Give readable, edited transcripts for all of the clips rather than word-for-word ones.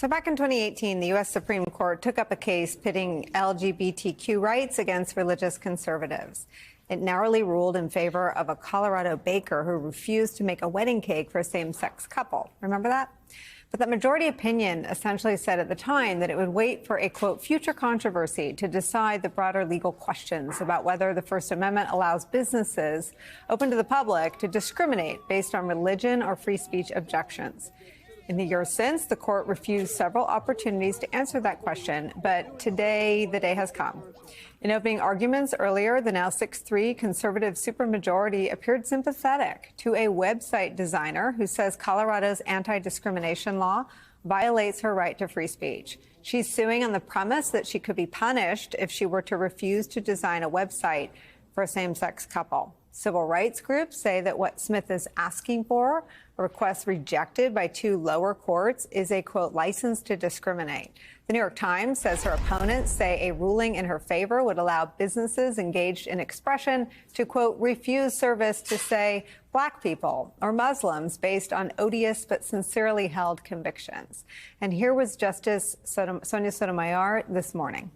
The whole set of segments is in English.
So back in 2018, the U.S. Supreme Court took up a case pitting LGBTQ rights against religious conservatives. It narrowly ruled in favor of a Colorado baker who refused to make a wedding cake for a same-sex couple. Remember that? But the majority opinion essentially said at the time that it would wait for a, quote, future controversy to decide the broader legal questions about whether the First Amendment allows businesses open to the public to discriminate based on religion or free speech objections. In the years since, the court refused several opportunities to answer that question, but today the day has come. In opening arguments earlier, the now 6-3 conservative supermajority appeared sympathetic to a website designer who says Colorado's anti-discrimination law violates her right to free speech. She's suing on the premise that she could be punished if she were to refuse to design a website for a same-sex couple. Civil rights groups say that what Smith is asking for, a request rejected by 2 lower courts, is a, quote, license to discriminate. The New York Times says her opponents say a ruling in her favor would allow businesses engaged in expression to, quote, refuse service to, say, Black people or Muslims based on odious but sincerely held convictions. And here was Justice Sonia Sotomayor this morning.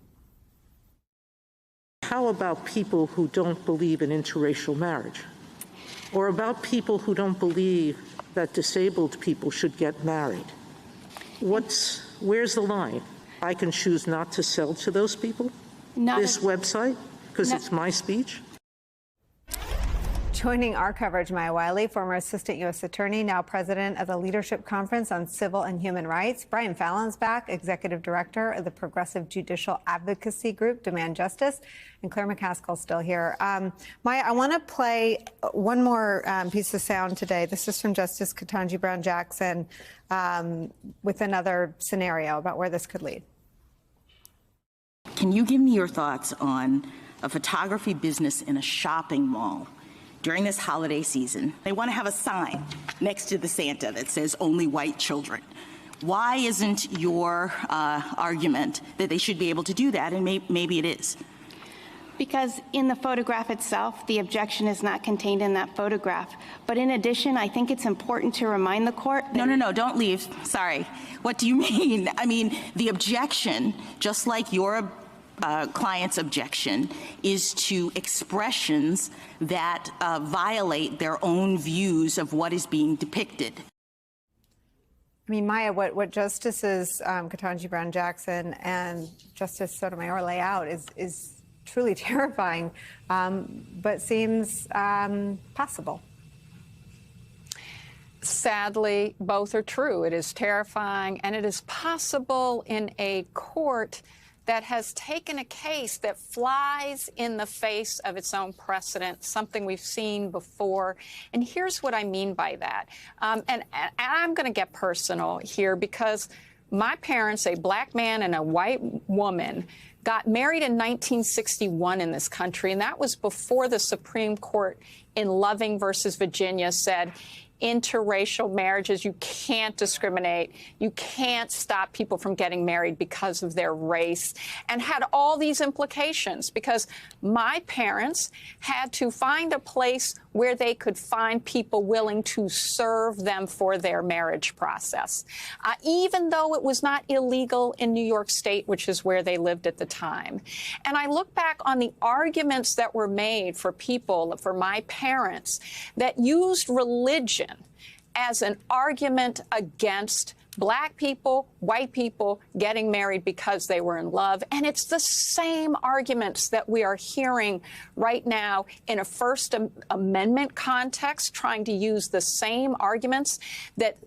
How about people who don't believe in interracial marriage? Or about people who don't believe that disabled people should get married? Where's the line? I can choose not to sell to those people? This website? Because it's my speech? Joining our coverage, Maya Wiley, former Assistant U.S. Attorney, now President of the Leadership Conference on Civil and Human Rights. Brian Fallon's back, Executive Director of the Progressive Judicial Advocacy Group, Demand Justice. And Claire McCaskill's still here. Maya, I want to play one more piece of sound today. This is from Justice Ketanji Brown Jackson with another scenario about where this could lead. Can you give me your thoughts on a photography business in a shopping mall? During this holiday season, they want to have a sign next to the Santa that says only white children. Why isn't your argument that they should be able to do that? And maybe it is. Because in the photograph itself, the objection is not contained in that photograph. But in addition, I think it's important to remind the court that— No, don't leave. Sorry. What do you mean? I mean, the objection, just like your client's objection, is to expressions that violate their own views of what is being depicted. I mean, Maya, what Justices Ketanji Brown Jackson and Justice Sotomayor lay out is truly terrifying, but seems possible. Sadly, both are true. It is terrifying, and it is possible in a court that has taken a case that flies in the face of its own precedent, something we've seen before. And here's what I mean by that. And I'm going to get personal here because my parents, a Black man and a white woman, got married in 1961 in this country, and that was before the Supreme Court in Loving versus Virginia said interracial marriages, you can't discriminate, you can't stop people from getting married because of their race, and had all these implications because my parents had to find a place where they could find people willing to serve them for their marriage process, even though it was not illegal in New York State, which is where they lived at the time. And I look back on the arguments that were made for people, for my parents, that used religion as an argument against Black people, white people getting married because they were in love. And it's the same arguments that we are hearing right now in a First Amendment context, trying to use the same arguments that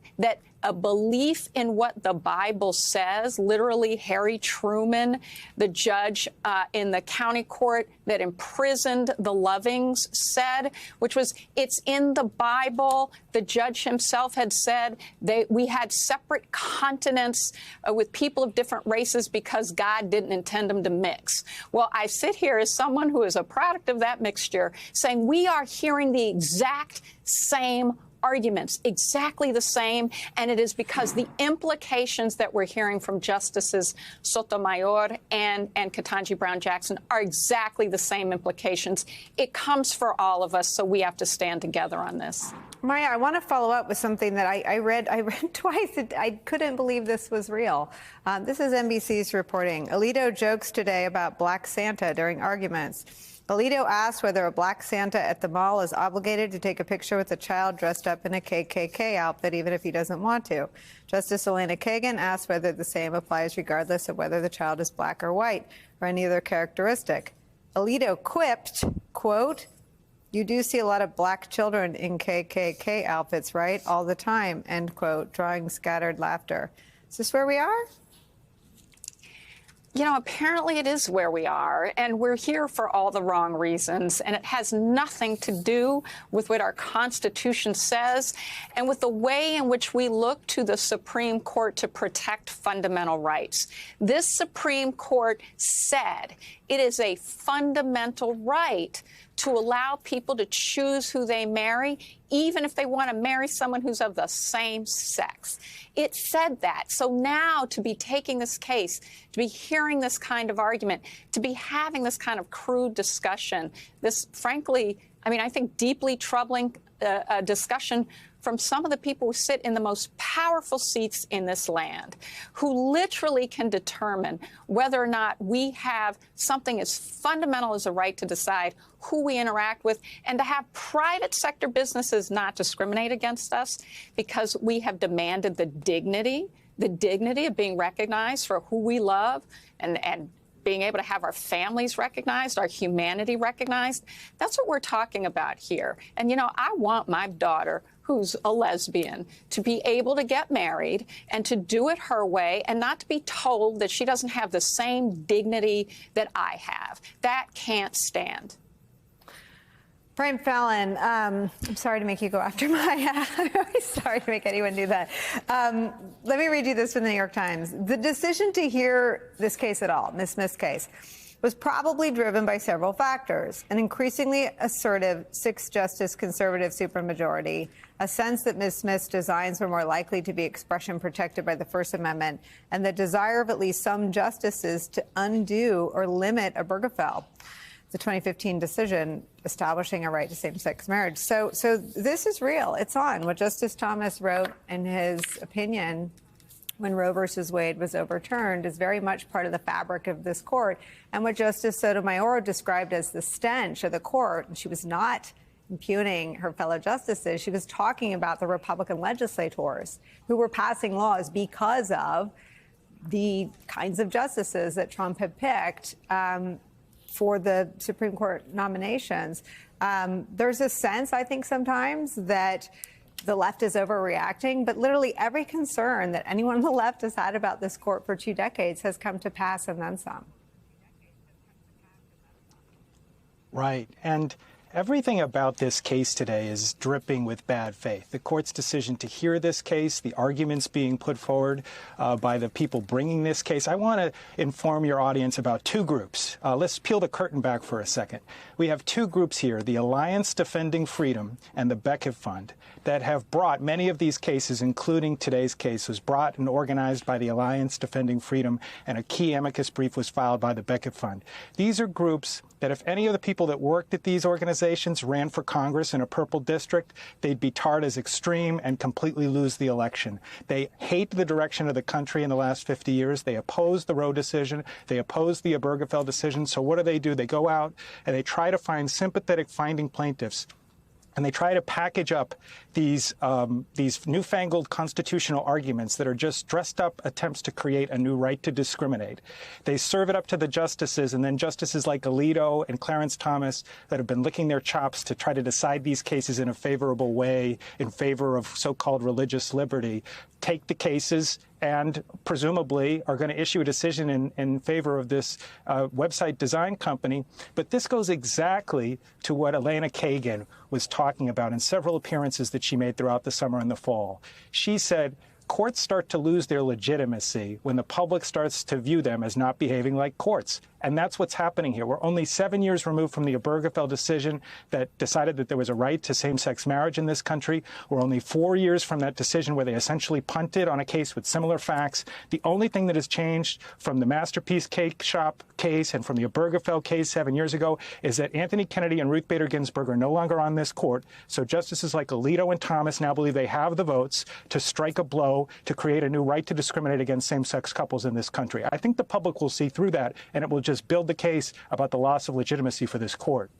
a belief in what the Bible says. Literally, Harry Truman, the judge in the county court that imprisoned the Lovings, said, which was, it's in the Bible. The judge himself had said we had separate continents with people of different races because God didn't intend them to mix. Well, I sit here as someone who is a product of that mixture, saying we are hearing the exact same arguments, exactly the same, and it is because the implications that we're hearing from Justices Sotomayor and Ketanji Brown Jackson are exactly the same implications. It comes for all of us, so we have to stand together on this. Maya, I want to follow up with something that I read twice. I couldn't believe this was real. This is NBC's reporting. Alito jokes today about Black Santa during arguments. Alito asked whether a Black Santa at the mall is obligated to take a picture with a child dressed up in a KKK outfit, even if he doesn't want to. Justice Elena Kagan asked whether the same applies regardless of whether the child is black or white or any other characteristic. Alito quipped, quote, "You do see a lot of black children in KKK outfits, right? All the time," end quote, drawing scattered laughter. Is this where we are? You know, apparently it is where we are, and we're here for all the wrong reasons, and it has nothing to do with what our Constitution says and with the way in which we look to the Supreme Court to protect fundamental rights. This Supreme Court said it is a fundamental right to allow people to choose who they marry, even if they want to marry someone who's of the same sex. It said that. So now to be taking this case, to be hearing this kind of argument, to be having this kind of crude discussion, this, frankly, I mean, I think deeply troubling discussion from some of the people who sit in the most powerful seats in this land, who literally can determine whether or not we have something as fundamental as a right to decide who we interact with, and to have private sector businesses not discriminate against us because we have demanded the dignity of being recognized for who we love and being able to have our families recognized, our humanity recognized. That's what we're talking about here. And, you know, I want my daughter, who's a lesbian, to be able to get married and to do it her way and not to be told that she doesn't have the same dignity that I have. That can't stand. Brian Fallon, I'm sorry to make you go after Maya. I'm always sorry to make anyone do that. Let me read you this from the New York Times. The decision to hear this case at all, Ms. Smith's case, was probably driven by several factors: an increasingly assertive six-justice conservative supermajority, a sense that Ms. Smith's designs were more likely to be expression protected by the First Amendment, and the desire of at least some justices to undo or limit Obergefell, the 2015 decision establishing a right to same-sex marriage. So this is real. It's on. What Justice Thomas wrote in his opinion when Roe versus Wade was overturned is very much part of the fabric of this court. And what Justice Sotomayor described as the stench of the court, and she was not impugning her fellow justices, she was talking about the Republican legislators who were passing laws because of the kinds of justices that Trump had picked for the Supreme Court nominations. There's a sense, I think, sometimes that the left is overreacting, but literally every concern that anyone on the left has had about this court for 2 decades has come to pass, and then some. Right. And everything about this case today is dripping with bad faith. The court's decision to hear this case, the arguments being put forward by the people bringing this case. I want to inform your audience about 2 groups. Let's peel the curtain back for a second. We have 2 groups here, the Alliance Defending Freedom and the Becket Fund, that have brought many of these cases, including today's case, was brought and organized by the Alliance Defending Freedom, and a key amicus brief was filed by the Becket Fund. These are groups that if any of the people that worked at these organizations ran for Congress in a purple district, they'd be tarred as extreme and completely lose the election. They hate the direction of the country in the last 50 years. They oppose the Roe decision. They oppose the Obergefell decision. So what do? They go out and they try to find sympathetic finding plaintiffs. And they try to package up these newfangled constitutional arguments that are just dressed up attempts to create a new right to discriminate. They serve it up to the justices, and then justices like Alito and Clarence Thomas that have been licking their chops to try to decide these cases in a favorable way in favor of so-called religious liberty take the cases and presumably are going to issue a decision in favor of this website design company. But this goes exactly to what Elena Kagan was talking about in several appearances that she made throughout the summer and the fall. She said, courts start to lose their legitimacy when the public starts to view them as not behaving like courts. And that's what's happening here. We're only 7 years removed from the Obergefell decision that decided that there was a right to same-sex marriage in this country. We're only 4 years from that decision where they essentially punted on a case with similar facts. The only thing that has changed from the Masterpiece Cake Shop case and from the Obergefell case 7 years ago is that Anthony Kennedy and Ruth Bader Ginsburg are no longer on this court. So justices like Alito and Thomas now believe they have the votes to strike a blow to create a new right to discriminate against same-sex couples in this country. I think the public will see through that, and it will just build the case about the loss of legitimacy for this court.